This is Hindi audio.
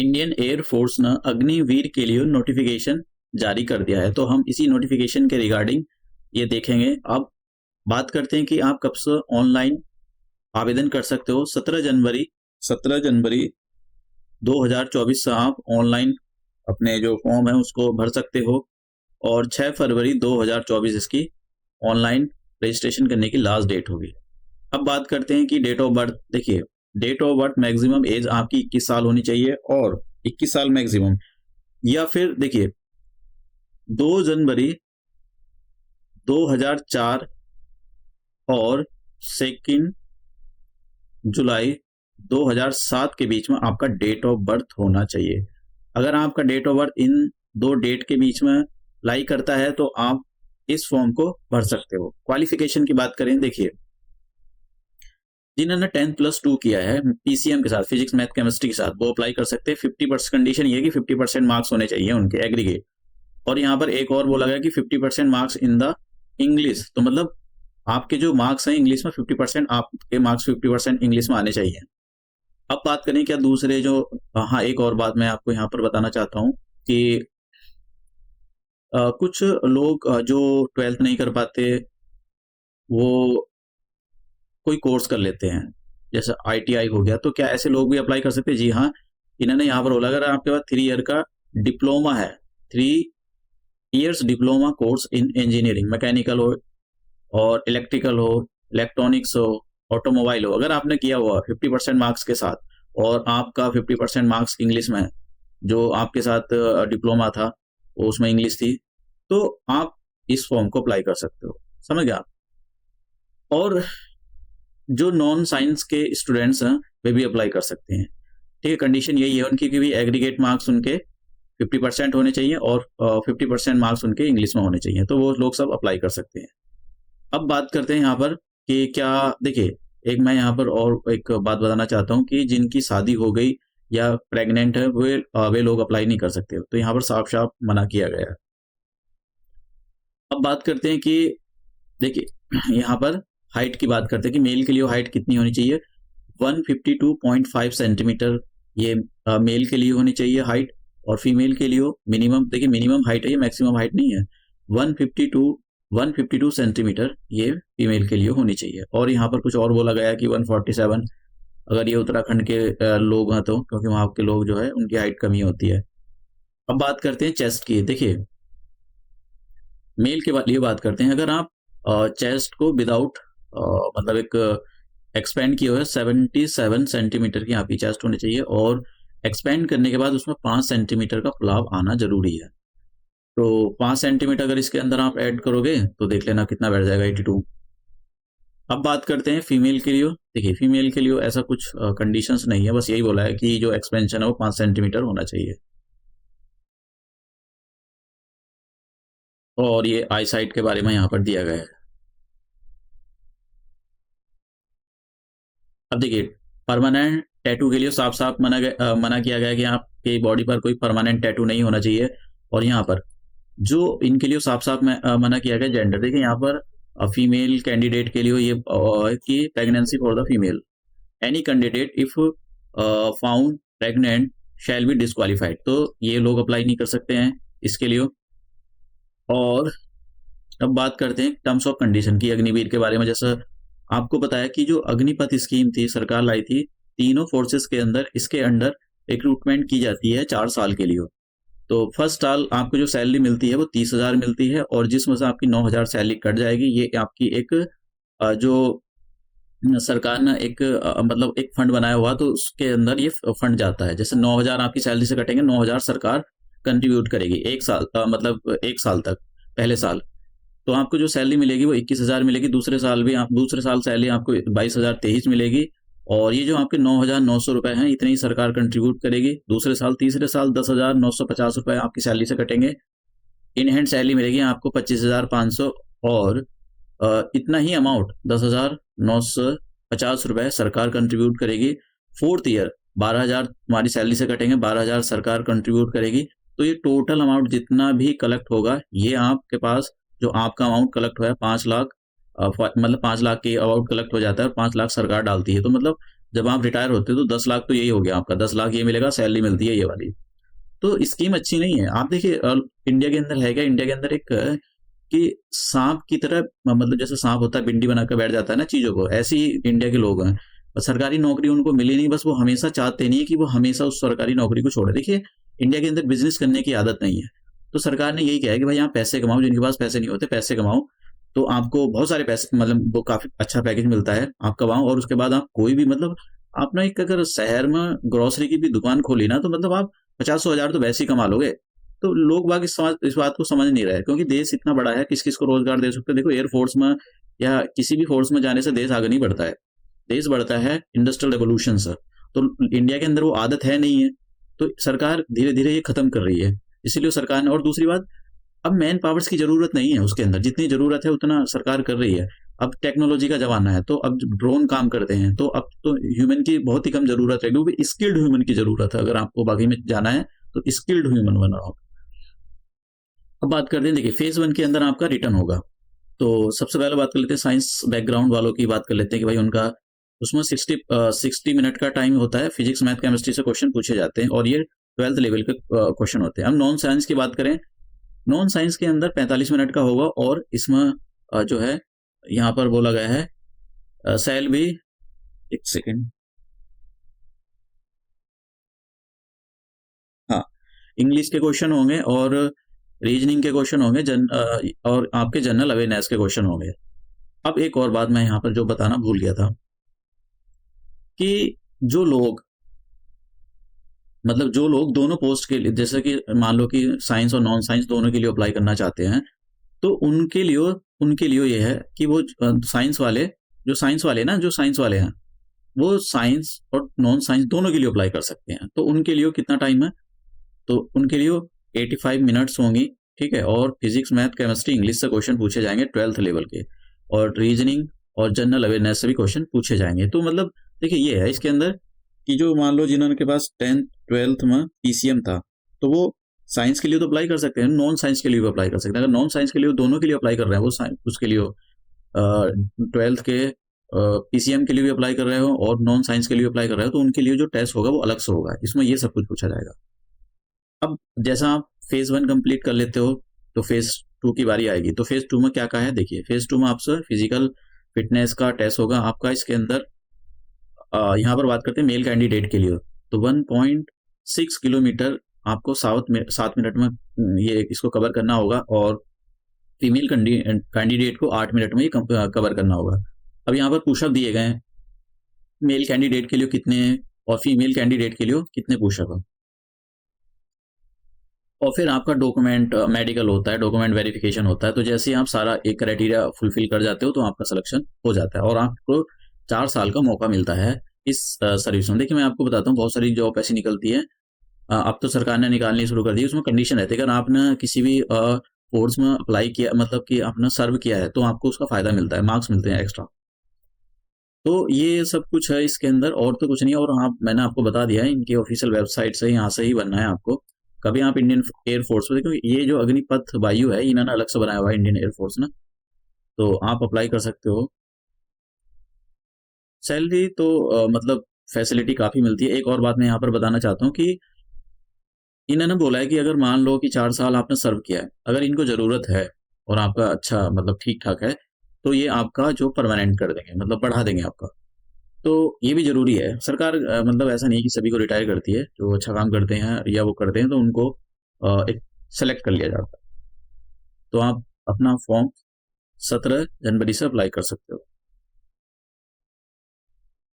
इंडियन एयर फोर्स ने अग्निवीर के लिए नोटिफिकेशन जारी कर दिया है। तो हम इसी नोटिफिकेशन के रिगार्डिंग ये देखेंगे। अब बात करते हैं कि आप कब से ऑनलाइन आवेदन कर सकते हो। 17 जनवरी 2024 से आप ऑनलाइन अपने जो फॉर्म है उसको भर सकते हो और 6 फरवरी 2024 इसकी ऑनलाइन रजिस्ट्रेशन करने की लास्ट डेट होगी। अब बात करते हैं कि डेट ऑफ बर्थ। देखिए, date of birth maximum age आपकी 21 साल होनी चाहिए और 21 साल मैक्सिमम, या फिर देखिए 2 जनवरी 2004 और 2 जुलाई 2007 के बीच में आपका डेट ऑफ बर्थ होना चाहिए। अगर आपका डेट ऑफ बर्थ इन दो डेट के बीच में लाई करता है तो आप इस फॉर्म को भर सकते हो। क्वालिफिकेशन की बात करें, देखिए जिन्होंने 10+2 किया है पीसीएम के साथ, फिजिक्स मैथ केमिस्ट्री के साथ, वो अप्लाई कर सकते हैं। 50% कंडीशन ये है कि 50% मार्क्स होने चाहिए उनके एग्रीगेट। और यहाँ पर एक और बोला गया कि 50% मार्क्स इन द इंग्लिश, तो मतलब आपके जो मार्क्स हैं इंग्लिश में 50%, आपके मार्क्स 50% इंग्लिश में आने चाहिए। अब बात करें क्या दूसरे जो, हाँ एक और बात मैं आपको यहाँ पर बताना चाहता हूँ कि कुछ लोग जो 12th नहीं कर पाते वो कोई कोर्स कर लेते हैं, जैसे ITI हो गया, तो क्या ऐसे लोग भी अप्लाई कर सकते हैं? जी हाँ, इन्होंने यहाँ पर बोला अगर आपके पास 3 ईयर का डिप्लोमा है, 3 years diploma course in engineering, mechanical हो और इलेक्ट्रिकल हो, इलेक्ट्रॉनिक्स हो, ऑटोमोबाइल हो, अगर आपने किया हुआ 50% मार्क्स के साथ और आपका 50% मार्क्स इंग्लिश में है, जो आपके साथ डिप्लोमा था वो उसमें इंग्लिश थी, तो आप इस फॉर्म को अप्लाई कर सकते हो। समझ गए आप? और जो नॉन साइंस के स्टूडेंट्स हैं वे भी अप्लाई कर सकते हैं। ठीक है, कंडीशन यही है उनकी कि भी एग्रीगेट मार्क्स उनके 50% होने चाहिए और 50% मार्क्स उनके इंग्लिश में होने चाहिए, तो वो लोग सब अप्लाई कर सकते हैं। अब बात करते हैं यहाँ पर कि क्या, देखिए एक मैं यहाँ पर और एक बात बताना चाहता हूँ कि जिनकी शादी हो गई या प्रेग्नेंट है वे लोग अप्लाई नहीं कर सकते, तो यहाँ पर साफ साफ मना किया गया है। अब बात करते हैं कि देखिए यहाँ पर हाइट की बात करते हैं कि मेल के लिए हाइट कितनी होनी चाहिए, 152.5 सेंटीमीटर ये मेल के लिए होनी चाहिए हाइट, और फीमेल के लिए मिनिमम, देखिए मिनिमम हाइट है ये, मैक्सिमम हाइट नहीं है, 152 सेंटीमीटर ये फीमेल के लिए होनी चाहिए। और यहाँ पर कुछ और बोला गया कि 147 अगर ये उत्तराखंड के लोग हैं तो, क्योंकि वहाँ के लोग जो है उनकी हाइट कमी होती है। अब बात करते हैं चेस्ट की। देखिए मेल के लिए बात करते हैं, अगर आप चेस्ट को विदाउट मतलब एक एक्सपेंड किए हुए 77 सेंटीमीटर की आपकी चेस्ट होनी चाहिए, और एक्सपेंड करने के बाद उसमें 5 सेंटीमीटर का फुलाव आना जरूरी है। तो 5 सेंटीमीटर अगर इसके अंदर आप ऐड करोगे तो देख लेना कितना बैठ जाएगा, 82। अब बात करते हैं फीमेल के लिए। देखिए फीमेल के लिए ऐसा कुछ कंडीशंस नहीं है, बस यही बोला है कि जो एक्सपेंशन है वो 5 सेंटीमीटर होना चाहिए। और ये आई साइट के बारे में यहाँ पर दिया गया है। अब देखिए परमानेंट टैटू के लिए साफ साफ मना किया गया कि आपकी बॉडी पर कोई परमानेंट टैटू नहीं होना चाहिए। और यहाँ पर जो इनके लिए साफ साफ मना किया गया जेंडर, देखिए यहाँ पर फीमेल कैंडिडेट के लिए ये कि pregnancy for the female, any candidate if found pregnant shall be disqualified, तो ये लोग अप्लाई नहीं कर सकते हैं इसके लिए। और अब बात करते हैं टर्म्स ऑफ कंडीशन की अग्निवीर के बारे में। जैसा आपको बताया कि जो अग्निपथ स्कीम थी सरकार लाई थी, तीनों फोर्सेस के अंदर इसके अंडर रिक्रूटमेंट की जाती है 4 साल के लिए। तो फर्स्ट साल आपको जो सैलरी मिलती है वो 30,000 मिलती है, और जिसमें से आपकी 9,000 सैलरी कट जाएगी। ये आपकी एक जो सरकार ने एक मतलब एक फंड बनाया हुआ, तो उसके अंदर ये फंड जाता है। जैसे 9,000 आपकी सैलरी से कटेंगे, 9,000 सरकार कंट्रीब्यूट करेगी एक साल, मतलब 1 साल तक, पहले साल। तो आपको जो सैलरी मिलेगी वो 21,000 मिलेगी। दूसरे साल सैलरी आपको 22,023 मिलेगी, और ये जो आपके 9,900 रुपए हैं इतने ही सरकार कंट्रीब्यूट करेगी। तीसरे साल 10,950 रुपए आपकी सैलरी से कटेंगे। इन हैंड सैलरी मिलेगी आपको 25,500, और इतना ही अमाउंट 10,950 रुपए सरकार कंट्रीब्यूट करेगी। 4th ईयर 12,000 तुम्हारी सैलरी से कटेंगे, 12,000 सरकार कंट्रीब्यूट करेगी। तो ये टोटल अमाउंट जितना भी कलेक्ट होगा, ये आपके पास जो आपका अमाउंट कलेक्ट हुआ है 5 लाख, मतलब 5 लाख की अमाउंट कलेक्ट हो जाता है और 5 लाख सरकार डालती है। तो मतलब जब आप रिटायर होते हो तो 10 लाख तो यही हो गया आपका, 10 लाख ये मिलेगा, सैलरी मिलती है ये वाली। तो स्कीम अच्छी नहीं है। आप देखिए इंडिया के अंदर है क्या, इंडिया के अंदर एक कि सांप की तरह, मतलब जैसे सांप होता है बिंडी बनाकर बैठ जाता है ना चीजों को, ऐसे ही इंडिया के लोग हैं। और सरकारी नौकरी उनको मिली नहीं, बस वो हमेशा चाहते नहीं है कि वो हमेशा उस सरकारी नौकरी को छोड़े। देखिए इंडिया के अंदर बिजनेस करने की आदत नहीं है, तो सरकार ने यही किया है कि भाई यहाँ पैसे कमाओ, जिनके पास पैसे नहीं होते पैसे कमाओ, तो आपको बहुत सारे पैसे, मतलब वो काफी अच्छा पैकेज मिलता है, आप कमाओ। और उसके बाद आप कोई भी, मतलब आप ना एक अगर शहर में ग्रोसरी की भी दुकान खोली ना, तो मतलब आप 50-100 हजार तो वैसे ही कमा लोगे। तो लोग बाग इस बात को समझ नहीं रहे, क्योंकि देश इतना बड़ा है, किस किस को रोजगार दे सकते हो। देखो एयरफोर्स में या किसी भी फोर्स में जाने से देश आगे नहीं बढ़ता है, देश बढ़ता है इंडस्ट्रियल रेवोल्यूशन से। तो इंडिया के अंदर वो आदत है नहीं है, तो सरकार धीरे धीरे ये खत्म कर रही है। इसीलिए सरकार ने, और दूसरी बात, अब मैन पावर्स की जरूरत नहीं है उसके अंदर, जितनी जरूरत है उतना सरकार कर रही है। अब टेक्नोलॉजी का जमाना है, तो अब ड्रोन काम करते हैं, तो अब तो ह्यूमन की बहुत ही कम जरूरत है, क्योंकि स्किल्ड ह्यूमन की जरूरत है। अगर आपको बागी में जाना है तो स्किल्ड ह्यूमन बना हो। अब बात करते हैं, देखिए फेज 1 के अंदर आपका रिटर्न होगा। तो सबसे पहले बात कर लेते हैं साइंस बैकग्राउंड वालों की, बात कर लेते हैं कि भाई उनका उसमें 60 मिनट का टाइम होता है, फिजिक्स मैथ केमिस्ट्री से क्वेश्चन पूछे जाते हैं, और ये 12th लेवल के क्वेश्चन होते हैं। हम नॉन साइंस की बात करें, नॉन साइंस के अंदर 45 मिनट का होगा, और इसमें जो है यहाँ पर बोला गया है सेल भी, एक सेकेंड, हाँ, इंग्लिश के क्वेश्चन होंगे और रीजनिंग के क्वेश्चन होंगे, और आपके जनरल अवेयरनेस के क्वेश्चन होंगे। अब एक और बात मैं यहाँ पर जो बताना भूल गया था, कि जो लोग, मतलब जो लोग दोनों पोस्ट के लिए, जैसे कि मान लो कि साइंस और नॉन साइंस दोनों के लिए अप्लाई करना चाहते हैं, तो उनके लिए ये है कि वो साइंस वाले, जो साइंस वाले हैं, वो साइंस और नॉन साइंस दोनों के लिए अप्लाई कर सकते हैं। तो उनके लिए कितना टाइम है, तो उनके लिए 85 मिनट्स होंगी, ठीक है। और फिजिक्स मैथ केमिस्ट्री इंग्लिश से क्वेश्चन पूछे जाएंगे 12th लेवल के, और रीजनिंग और जनरल अवेयरनेस से भी क्वेश्चन पूछे जाएंगे। तो मतलब देखिए ये है इसके अंदर, कि जो मान लो जिन्होंने के पास 10th 12th में पीसीएम था, तो वो साइंस के लिए तो अप्लाई कर सकते हैं, नॉन साइंस के लिए भी अप्लाई कर सकते हैं। अगर नॉन साइंस के लिए दोनों के लिए अप्लाई कर रहे हैं, वो उसके लिए 12th के पीसीएम के लिए भी अप्लाई कर रहे हो और नॉन साइंस के लिए अप्लाई कर रहे हो, तो उनके लिए जो टेस्ट होगा वो अलग से होगा, इसमें ये सब कुछ पूछा जाएगा। अब जैसा आप फेज 1 कंप्लीट कर लेते हो, तो फेज 2 की बारी आएगी। तो फेज 2 में क्या क्या है, देखिए फेज 2 में आपसे फिजिकल फिटनेस का टेस्ट होगा आपका। इसके अंदर यहाँ पर बात करते हैं मेल कैंडिडेट के लिए, तो 1.6 किलोमीटर आपको 7 मिनट में ये इसको कवर करना होगा, और फीमेल कैंडिडेट को 8 मिनट में ये कवर करना होगा। अब यहाँ पर पुशअप दिए गए हैं, मेल कैंडिडेट के लिए कितने और फीमेल कैंडिडेट के लिए कितने पुशअप है। और फिर आपका डॉक्यूमेंट मेडिकल होता है, डॉक्यूमेंट वेरिफिकेशन होता है। तो जैसे ही आप सारा एक क्राइटेरिया फुलफिल कर जाते हो, तो आपका सिलेक्शन हो जाता है, और आपको 4 साल का मौका मिलता है इस सर्विस में। देखिए मैं आपको बताता हूँ, बहुत सारी जॉब ऐसी निकलती है, अब तो सरकार ने निकालनी शुरू कर दी। उसमें कंडीशन रहती है, अगर आपने किसी भी फोर्स में अप्लाई किया, मतलब कि आपने सर्व किया है, तो आपको उसका फायदा मिलता है, मार्क्स मिलते हैं एक्स्ट्रा। तो ये सब कुछ है इसके अंदर, और तो कुछ नहीं। और हाँ, मैंने आपको बता दिया है, इनकी ऑफिशियल वेबसाइट से यहाँ से ही बनना है आपको। कभी आप इंडियन एयरफोर्स में देखो, ये जो अग्निपथ वायु है, इन्होंने अलग से बनाया हुआ है इंडियन एयरफोर्स ने, तो आप अप्लाई कर सकते हो। सैलरी तो मतलब फैसिलिटी काफ़ी मिलती है। एक और बात मैं यहाँ पर बताना चाहता हूँ, कि इन्होंने बोला है कि अगर मान लो कि 4 साल आपने सर्व किया है, अगर इनको ज़रूरत है और आपका अच्छा मतलब ठीक-ठाक है, तो ये आपका जो परमानेंट कर देंगे, मतलब बढ़ा देंगे आपका। तो ये भी ज़रूरी है। सरकार मतलब ऐसा नहीं है कि सभी को रिटायर करती है, जो अच्छा काम करते हैं या वो करते हैं, तो उनको एक सेलेक्ट कर लिया जाता है। तो आप अपना फॉर्म 17 जनवरी से अप्लाई कर सकते हो।